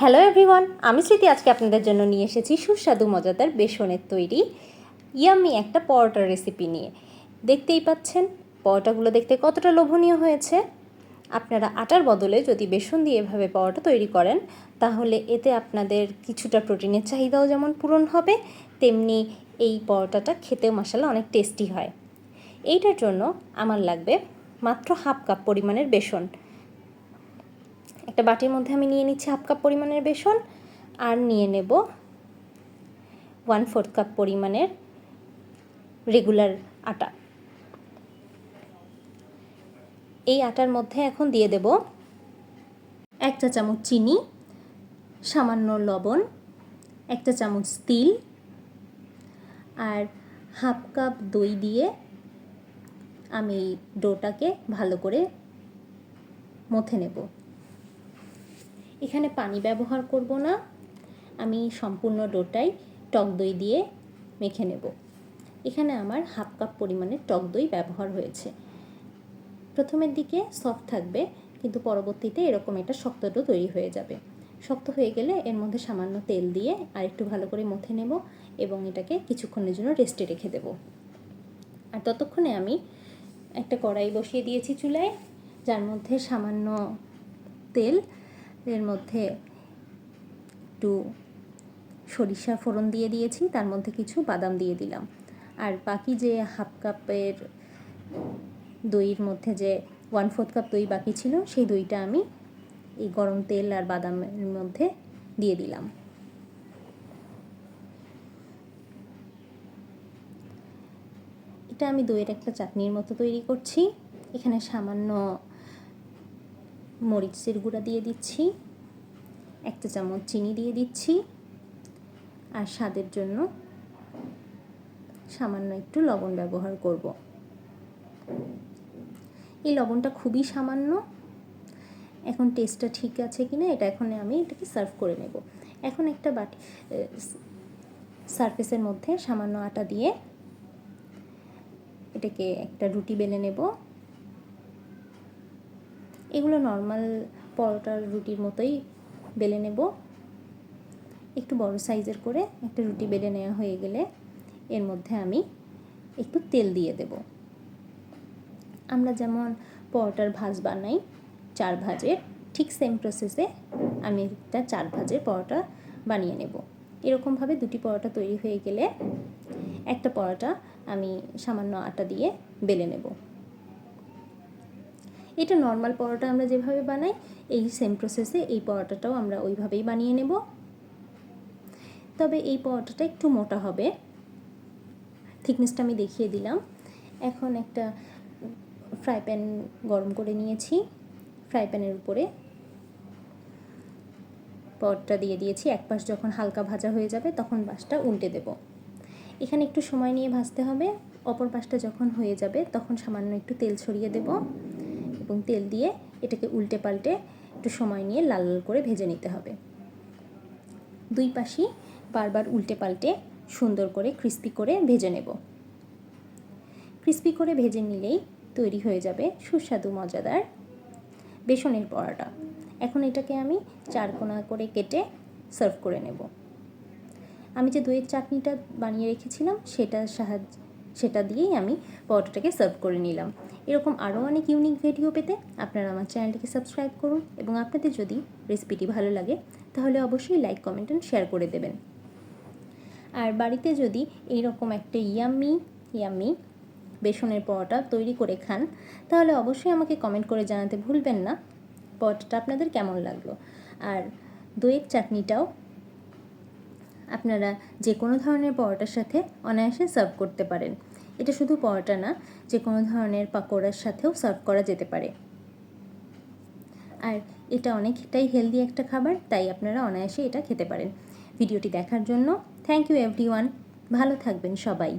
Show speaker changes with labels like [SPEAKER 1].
[SPEAKER 1] Hello everyone, আমি স্মৃতি আজকে আপনাদের জন্য নিয়ে এসেছি সুস্বাদু মজাদার বেসনের তৈরি ইয়াম্মি একটা পরোটার রেসিপি নিয়ে। দেখতেই পাচ্ছেন পরোটাগুলো দেখতে কতটা লোভনীয় হয়েছে। আপনারা আটার বদলে যদি বেসন দিয়ে এভাবে পরোটা তৈরি করেন তাহলে এতে আপনাদের কিছুটা প্রোটিনের চাহিদাও যেমন পূরণ হবে, তেমনি এই পরোটাটা খেতেও মাশাআল্লাহ অনেক টেস্টি হয়। এইটার জন্য আমার লাগবে মাত্র হাফ কাপ পরিমাণের বেসন। একটা বাটির মধ্যে আমি নিয়ে নিচ্ছি হাফ কাপ পরিমাণের বেসন, আর নিয়ে নেব 1/4 কাপ পরিমাণের রেগুলার আটা। এই আটার মধ্যে এখন দিয়ে দেব 1 চা চামচ চিনি, সামান্য লবণ, 1 চা চামচ তিল আর হাফ কাপ দই দিয়ে আমি ডোটাকে ভালো করে মথে নেব। এখানে পানি ব্যবহার করব না, আমি সম্পূর্ণ ডোটাই টক দই দিয়ে মেখে নেব। এখানে আমার হাফ কাপ পরিমাণের টক দই ব্যবহার হয়েছে। প্রথমের দিকে সফট থাকবে, কিন্তু পরবর্তীতে এরকম একটা শক্ত ডো তৈরি হয়ে যাবে। শক্ত হয়ে গেলে এর মধ্যে সামান্য তেল দিয়ে আর একটু ভালো করে মথে নেব এবং এটাকে কিছুক্ষণের জন্য রেস্টে রেখে দেব। আর ততক্ষণে আমি একটা কড়াই বসিয়ে দিয়েছি চুলায়, যার মধ্যে সামান্য তেল, এর মধ্যে একটু সরিষা ফোড়ন দিয়ে দিয়েছি, তার মধ্যে কিছু বাদাম দিয়ে দিলাম। আর বাকি যে হাফ কাপের দইয়ের মধ্যে যে 1/4 কাপ দই বাকি ছিল, সেই দইটা আমি এই গরম তেল আর বাদামের মধ্যে দিয়ে দিলাম। এটা আমি দইয়ের একটা চাটনির মতো তৈরি করছি। এখানে সামান্য মরিচের গুঁড়া দিয়ে দিচ্ছি, 1 চা চামচ চিনি দিয়ে দিচ্ছি, আর স্বাদের জন্য সামান্য একটু লবণ ব্যবহার করব। এই লবণটা খুবই সামান্য। এখন টেস্টটা ঠিক আছে কিনা এটা এখন আমি এটাকে সার্ভ করে নেব। এখন একটা বাটি সারফেসের মধ্যে সামান্য আটা দিয়ে এটাকে একটা রুটি বেলে নেব। এগুলো নর্মাল পরোটার রুটির মতোই বেলে নেব। একটু বড় সাইজের করে একটা রুটি বেলে নেওয়া হয়ে গেলে এর মধ্যে আমি একটু তেল দিয়ে দেব। আমরা যেমন পরোটার ভাঁজ বানাই 4 ভাঁজের, ঠিক সেম প্রসেসে আমি একটা 4 ভাঁজের পরোটা বানিয়ে নেব। এরকমভাবে দুটি পরোটা তৈরি হয়ে গেলে একটা পরোটা আমি সামান্য আটা দিয়ে বেলে নেব। এটা নর্মাল পরোটা আমরা যেভাবে বানাই এই সেম প্রসেসে এই পরোটাটাও আমরা ওইভাবেই বানিয়ে নেব। তবে এই পরোটাটা একটু মোটা হবে। থিকনেসটা আমি দেখিয়ে দিলাম। এখন একটা ফ্রাই প্যান গরম করে নিয়েছি। ফ্রাই প্যানের উপরে পরোটাটা দিয়ে দিয়েছি। এক পাশ যখন হালকা ভাজা হয়ে যাবে তখন পাশটা উল্টে দেব। এখানে একটু সময় নিয়ে ভাজতে হবে। অপর পাশটা যখন হয়ে যাবে তখন সামান্য একটু তেল ছড়িয়ে দেব এবং তেল দিয়ে এটাকে উল্টে পাল্টে একটু সময় নিয়ে লাল লাল করে ভেজে নিতে হবে। দুই পাশই বারবার উল্টে পাল্টে সুন্দর করে ক্রিস্পি করে ভেজে নেব। ক্রিস্পি করে ভেজে নিলেই তৈরি হয়ে যাবে সুস্বাদু মজাদার বেসনের পরোটা। এখন এটাকে আমি 4 কোনা করে কেটে সার্ভ করে নেব। আমি যে দইয়ের চাটনিটা বানিয়ে রেখেছিলাম সেটা দিয়েই আমি পরোটাটাকে সার্ভ করে নিলাম। এরকম আরও অনেক ইউনিক ভিডিও পেতে আপনারা আমার চ্যানেলটিকে সাবস্ক্রাইব করুন এবং আপনাদের যদি রেসিপিটি ভালো লাগে তাহলে অবশ্যই লাইক, কমেন্ট এন্ড শেয়ার করে দেবেন। আর বাড়িতে যদি এইরকম একটা ইয়াম্মি বেসনের পরোটা তৈরি করে খান তাহলে অবশ্যই আমাকে কমেন্ট করে জানাতে ভুলবেন না পরোটাটা আপনাদের কেমন লাগলো। আর দইয়ের চাটনিটাও আপনারা যে কোনো ধরনের পরোটার সাথে অনায়াসে সার্ভ করতে পারেন। এটা শুধু পরোটা না, যে কোনো ধরনের পাকোড়ার সাথেও সার্ভ করা যেতে পারে। আর এটা অনেকটাই হেলদি একটা খাবার, তাই আপনারা অনায়াসে এটা খেতে পারেন। ভিডিওটি দেখার জন্য থ্যাংক ইউ এভরিওয়ান। ভালো থাকবেন সবাই।